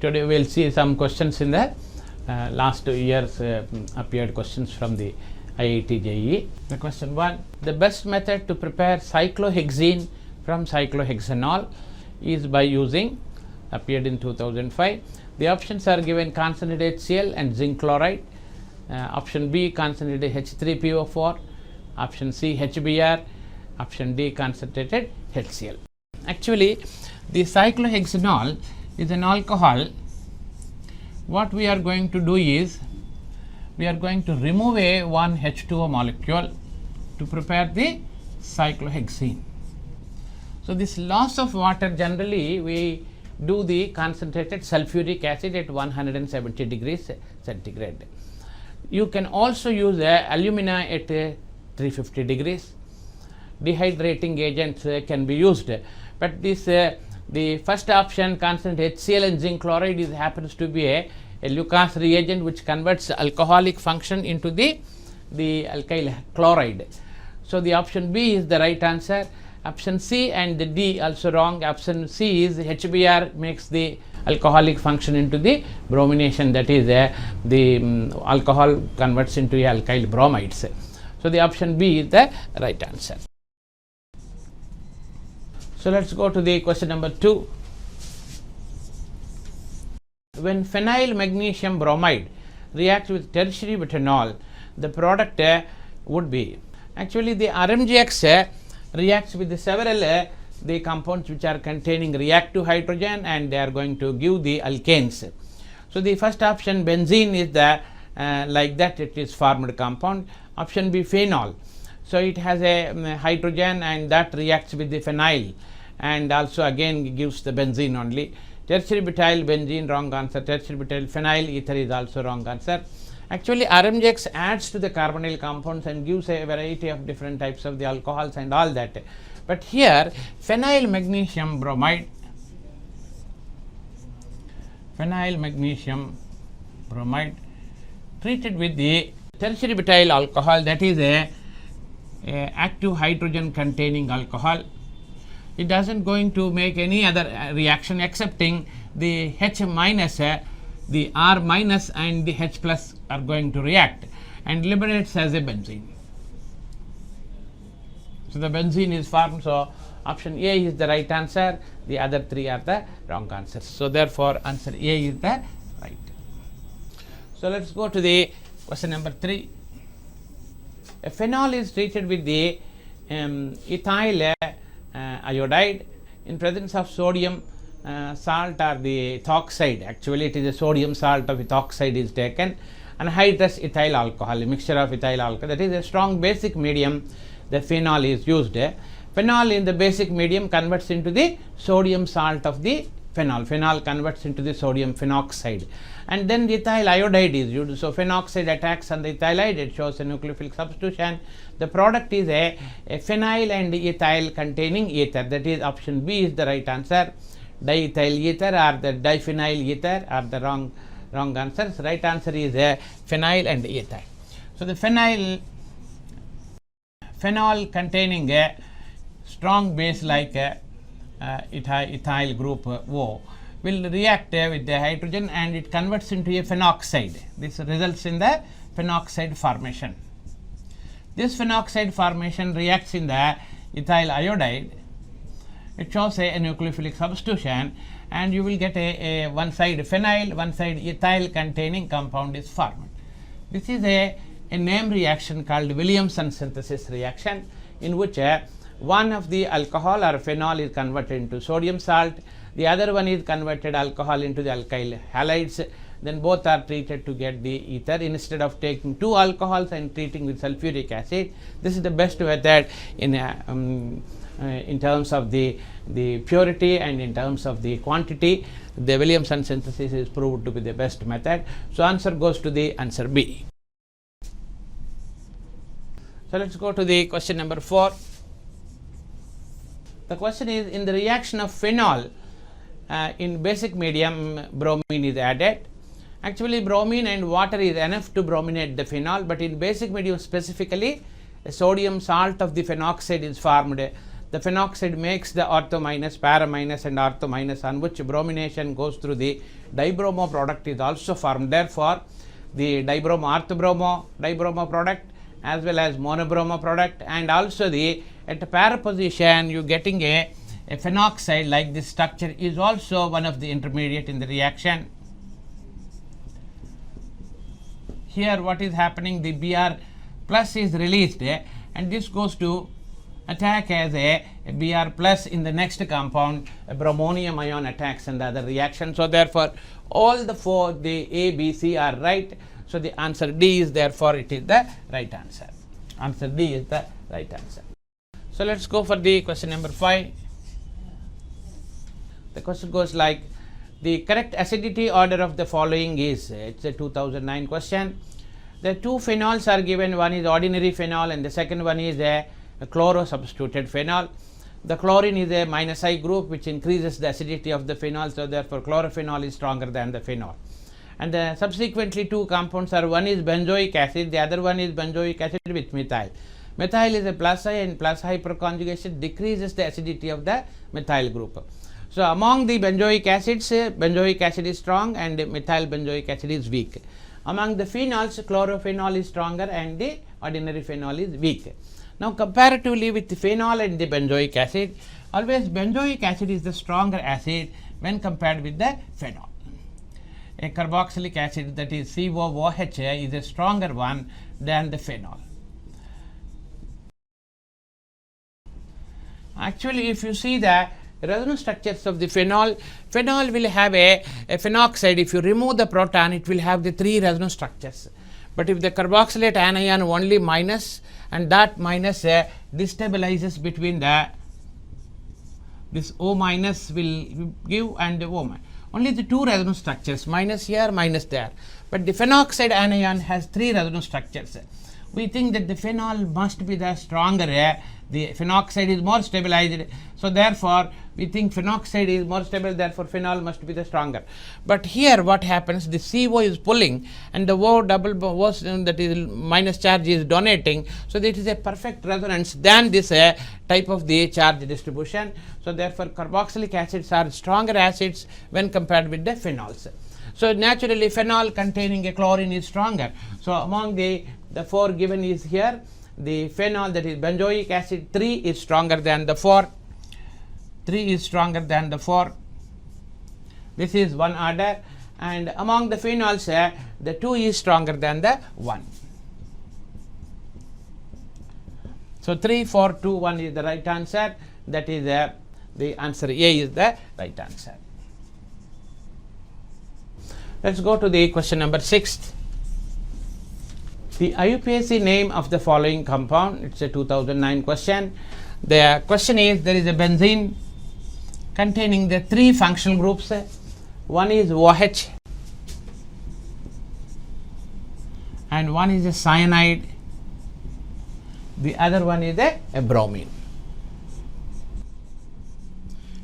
today we will see some questions in the last 2 years appeared questions from the IIT JEE. The question 1, the best method to prepare cyclohexene from cyclohexanol is by using, appeared in 2005. The options are given: concentrated HCl and zinc chloride, option B concentrated H3PO4, option C HBr, option D concentrated HCl. Actually, the cyclohexanol is an alcohol. What we are going to do is, we are going to remove a one H2O molecule to prepare the cyclohexene. So, this loss of water, generally we do the concentrated sulfuric acid at 170 degrees centigrade. You can also use alumina at 350 degrees. Dehydrating agents can be used, but this the first option, concentrated HCl and zinc chloride, happens to be a Lucas reagent which converts alcoholic function into the alkyl chloride. So, the option B is the right answer. Option C and the D also wrong. Option C is HBr makes the alcoholic function into the bromination, that is the alcohol converts into alkyl bromides. So, the option B is the right answer. So, let us go to the question number 2. When phenyl magnesium bromide reacts with tertiary butanol, the product would be, actually the RMGX reacts with the several the compounds which are containing reactive hydrogen, and they are going to give the alkanes. So, the first option benzene is the like that, it is formed compound. Option B phenol, so it has a hydrogen and that reacts with the phenyl and also again gives the benzene only. Tertiary butyl benzene, wrong answer. Tertiary butyl phenyl ether is also wrong answer. Actually, RMGX adds to the carbonyl compounds and gives a variety of different types of the alcohols and all that. But here phenyl magnesium bromide treated with the tertiary butyl alcohol, that is a active hydrogen containing alcohol. It does not going to make any other reaction excepting the H minus, the R minus and the H plus are going to react and liberates as a benzene. So, the benzene is formed. So, option A is the right answer, the other 3 are the wrong answers. So, therefore, answer A is the right. So, let us go to the question number 3. A phenol is treated with the ethyl iodide in presence of sodium salt or the ethoxide. Actually, it is a sodium salt of ethoxide is taken, anhydrous ethyl alcohol, a mixture of ethyl alcohol, that is a strong basic medium. The phenol is used. Phenol in the basic medium converts into the sodium salt of the phenol. Phenol converts into the sodium phenoxide, and then the ethyl iodide is used. So, phenoxide attacks on the ethyl iodide, it shows a nucleophilic substitution. The product is a phenyl and ethyl containing ether, that is option B is the right answer. Diethyl ether or the diphenyl ether are the wrong answers. Right answer is phenyl and ethyl. So, the phenol containing a strong base like ethyl group O will react with the hydrogen and it converts into a phenoxide. This results in the phenoxide formation. This phenoxide formation reacts in the ethyl iodide. It shows a nucleophilic substitution, and you will get a one side phenyl, one side ethyl containing compound is formed. This is a name reaction called Williamson synthesis reaction, in which one of the alcohol or phenol is converted into sodium salt, the other one is converted alcohol into the alkyl halides, then both are treated to get the ether instead of taking 2 alcohols and treating with sulfuric acid. This is the best method in terms of the purity and in terms of the quantity. The Williamson synthesis is proved to be the best method. So, answer goes to the answer B. So, let us go to the question number 4. The question is, in the reaction of phenol in basic medium, bromine is added. Actually, bromine and water is enough to brominate the phenol, but in basic medium specifically, a sodium salt of the phenoxide is formed. the phenoxide makes the ortho minus, para minus and ortho minus, on which bromination goes through the dibromo product is also formed. Therefore, the dibromo orthobromo product as well as monobromo product, and also the at the para position you getting a phenoxide like this structure is also one of the intermediate in the reaction. Here what is happening, the Br plus is released and this goes to attack as a Br plus in the next compound, a bromonium ion attacks and the other reaction. So therefore all the four, the A, B, C are right. So the answer D is, therefore it is the right answer. Answer D is the right answer. So let's go for the question number 5. The question goes like, the correct acidity order of the following is, it's a 2009 question. The two phenols are given, one is ordinary phenol and the second one is a chloro substituted phenol. The chlorine is a minus I group which increases the acidity of the phenol, so therefore chlorophenol is stronger than the phenol. And the subsequently two compounds are, one is benzoic acid, the other one is benzoic acid with methyl. Methyl is a plus I and plus hyperconjugation decreases the acidity of the methyl group. So among the benzoic acids, benzoic acid is strong and methyl benzoic acid is weak. Among the phenols, chlorophenol is stronger and the ordinary phenol is weak. Now comparatively with the phenol and the benzoic acid, always benzoic acid is the stronger acid when compared with the phenol. A carboxylic acid, that is COOH, is a stronger one than the phenol. Actually, if you see the resonance structures of the phenol will have a phenoxide. If you remove the proton, it will have the 3 resonance structures. But if the carboxylate anion only minus, and that minus destabilizes between this O minus will give and the O minus. Only the 2 resonance structures, minus here, minus there. But the phenoxide anion has 3 resonance structures. We think that the phenol must be the stronger, the phenoxide is more stabilized. So therefore, we think phenoxide is more stable, therefore phenol must be the stronger. But here what happens, the CO is pulling and the O double O, that is minus charge, is donating. So that is a perfect resonance than this type of the charge distribution. So therefore carboxylic acids are stronger acids when compared with the phenols. So naturally phenol containing a chlorine is stronger. So among the 4 given is here, the phenol, that is benzoic acid 3 is stronger than the 4. 3 is stronger than the 4. This is one order, and among the phenols the 2 is stronger than the 1. So 3, 4, 2, 1 is the right answer. That is the answer A is the right answer. Let's go to the question number 6. The IUPAC name of the following compound, it's a 2009 question. The question is, there is a benzene containing the 3 functional groups. One is OH and one is a cyanide, the other one is a bromine.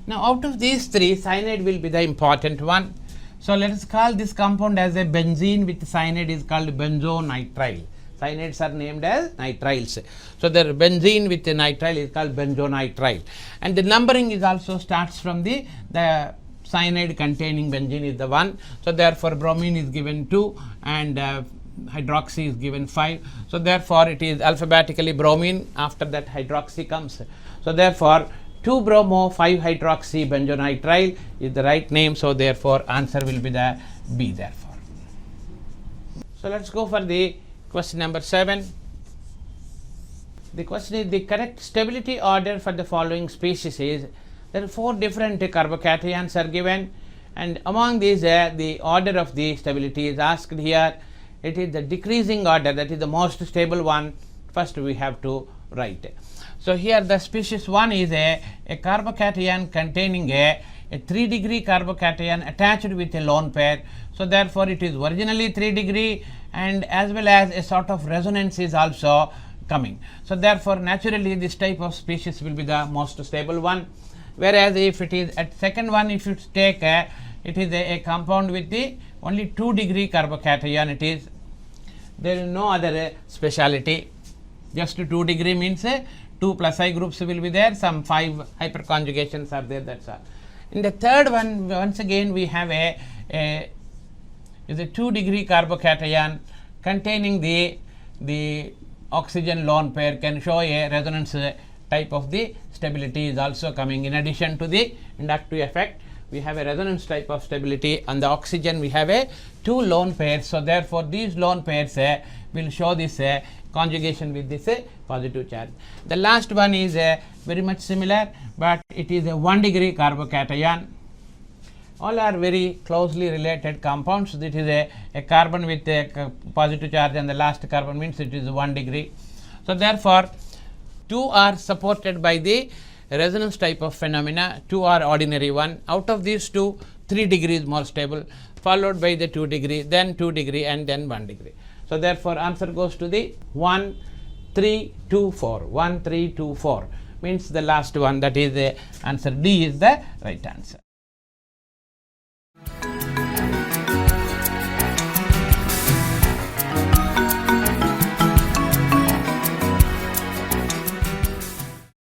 Now out of these 3, cyanide will be the important one. So let us call this compound as a benzene with cyanide is called benzonitrile. Cyanides are named as nitriles. So the benzene with the nitrile is called benzonitrile. And the numbering is also starts from the cyanide containing benzene is the 1. So therefore bromine is given 2 and hydroxy is given 5. So therefore it is alphabetically bromine, after that hydroxy comes. So therefore 2 bromo 5 hydroxy benzonitrile is the right name. So therefore answer will be the B therefore. So let's go for the question number 7. The question is, the correct stability order for the following species is, there are 4 different carbocations are given, and among these the order of the stability is asked here. It is the decreasing order, that is the most stable one. First we have to write. So here the species 1 is a carbocation containing a 3 degree carbocation attached with a lone pair. So therefore it is originally 3 degree, and as well as a sort of resonance is also coming. So therefore naturally this type of species will be the most stable one. Whereas if it is at second one, if you take it is a compound with the only 2 degree carbocation, it is, there is no other speciality. Just 2 degree means 2 plus I groups will be there, some 5 hyperconjugations are there, that's all. In the third one, once again we have a 2 degree carbocation containing the oxygen lone pair, can show a resonance type of the stability is also coming. In addition to the inductive effect, we have a resonance type of stability. On the oxygen we have a 2 lone pairs, so therefore these lone pairs will show this conjugation with this positive charge. The last one is very much similar, but it is a 1 degree carbocation. All are very closely related compounds. It is a carbon with a positive charge, and the last carbon means it is 1 degree. So therefore 2 are supported by the resonance type of phenomena, 2 are ordinary one. Out of these 2, 3 degrees more stable, followed by the 2 degree, then 2 degree, and then 1 degree. So therefore answer goes to the 1, 3, 2, 4. 1, 3, 2, 4 means the last one, that is the answer D is the right answer.